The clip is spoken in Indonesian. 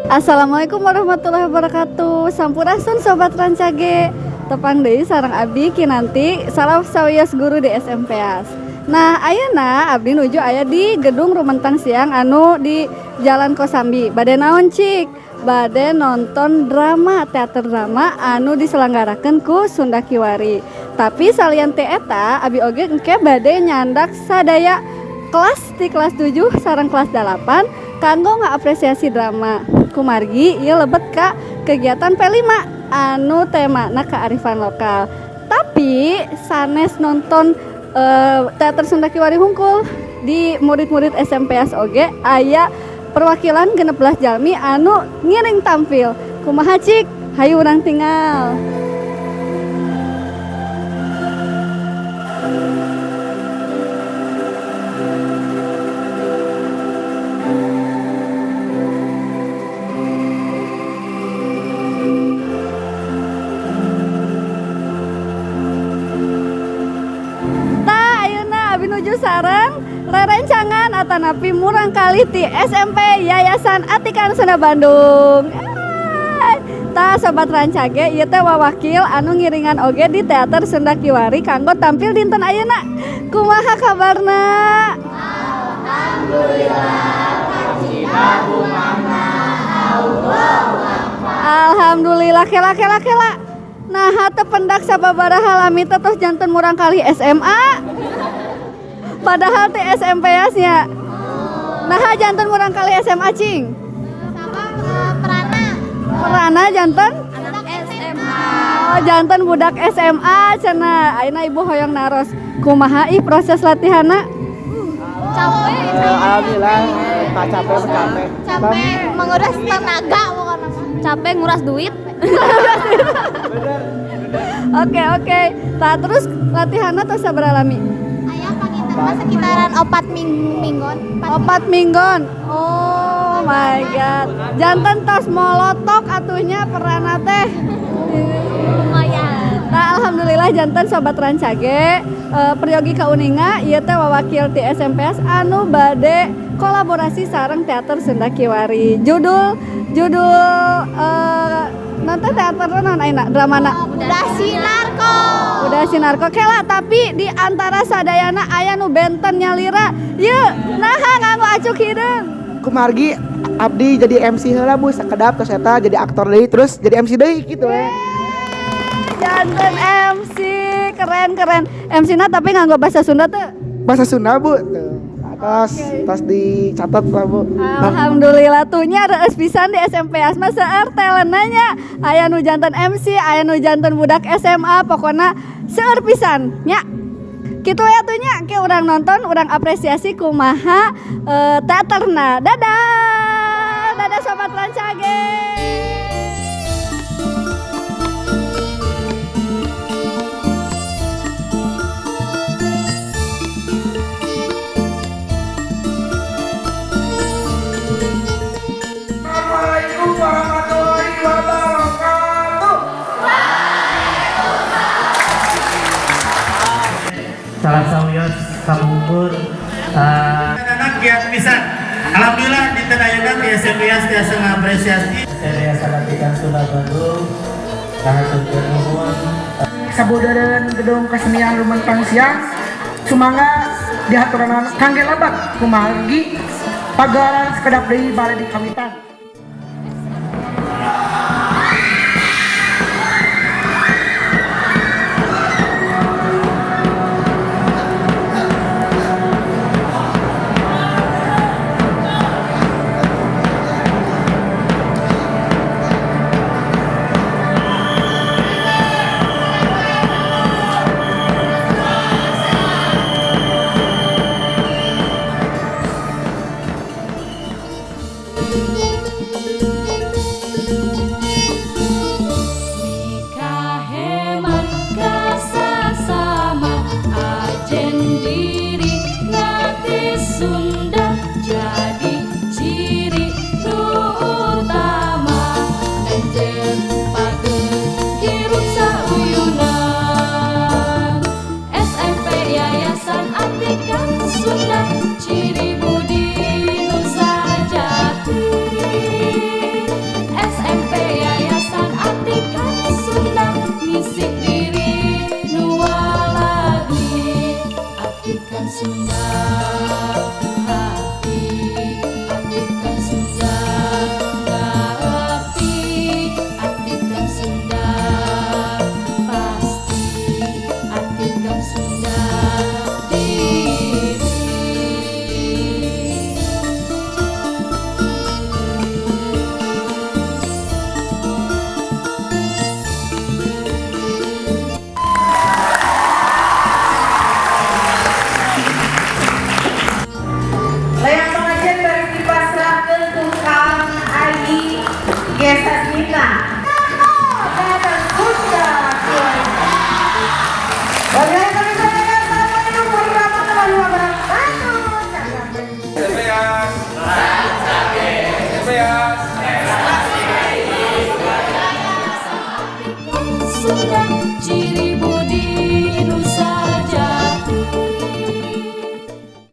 Assalamualaikum warahmatullahi wabarakatuh. Sampurasun sobat Rancage. Tepang deui sareng abdi kinanti salam sawios guru di SMPS. Nah, ayeuna abdi nuju aya di gedung Rumentang Siang anu di Jalan Kosambi. Bade naon cik? Bade nonton drama, teater drama anu diselenggarakeun ku Sunda Kiwari. Tapi salian teh eta abdi oge engke bade nyandak sadaya kelas di kelas 7 sareng kelas 8 kanggo ngaapresiasi drama. Kumargi ieu lebet ka kegiatan P5 anu temana kearifan lokal. Tapi sanes nonton teater Sunda Kiwari hungkul di murid-murid SMPS oge aya perwakilan 16 jalmi anu ngiring tampil. Kumaha cik? Hayu urang tinggal. Menuju sareng rerencangan atanapi murang kali ti SMP Yayasan Atikan Sunda Bandung. Tah sobat Rancage ieu teh wawakil anu ngiringan oge di teater Sunda Kiwari kanggo tampil dinten ayeuna. Kumaha kabarna? Alhamdulillah kacina kumana Allahu Akbar. Alhamdulillah kela. Nah teu pendak sababaraha lami teh tos janten murang kali SMA. Padahal teh SMPS nya. Nah janten murang kali SMA cing. Perana janten Anak SMA. Oh janten budak SMA cenah. Ayeuna ibu hoyong naros. Kumaha ih proses latihanna? Capek. Alhamdulillah tak capek. Menguras tenaga bukan apa. Capek nguras duit. Oke. Tah terus latihanna tos sabaraha lami? Sekitaran 4 minggon. 4 minggon. Oh my god. Janten tos molotok atuhnya perana teh. Lumayan. Nah, alhamdulillah janten sobat Rancage peryogi ka Uninga ieu teh wawakil ti SMPS anu bade kolaborasi sareng teater Sunda Kiwari. Judul nonton teater naon ayeuna dramana? Udah sinarko Kela tapi di antara sadayana aya nu benten nyalira. Yeu, naha nganggo acuk hideung. Kumargi abdi jadi MC heula Bu sakedap tos eta jadi aktor deui terus jadi MC deui kitu we. Janten MC keren. MC-na tapi nganggo bahasa Sunda teu? Bahasa Sunda Bu. Tuh. Tos dicatat lah Bu. Alhamdulillah tuhnya reueus pisan di SMPS mah seueur talentanya. Aya nu janten MC, aya nu janten budak SMA, pokona seueur pisan nya. Kitu ya tuhnya ke urang nonton, urang apresiasi kumaha teaterna. Dadah sobat Rancage. Assalamualaikum warahmatullahi wabarakatuh. Salam sawios kabungkur anak giat pisan. Alhamdulillah dinten ayeuna ti SMPS tiasa ngapresiasi Yayasan Atikan Sunda Bandung kahaturkeun nuhun Sabudeureun gedung kesenian Rumentang Siang sumangga dihaturana kangge labak kumargi pagaran sekedap deui bale di kawitan. Ya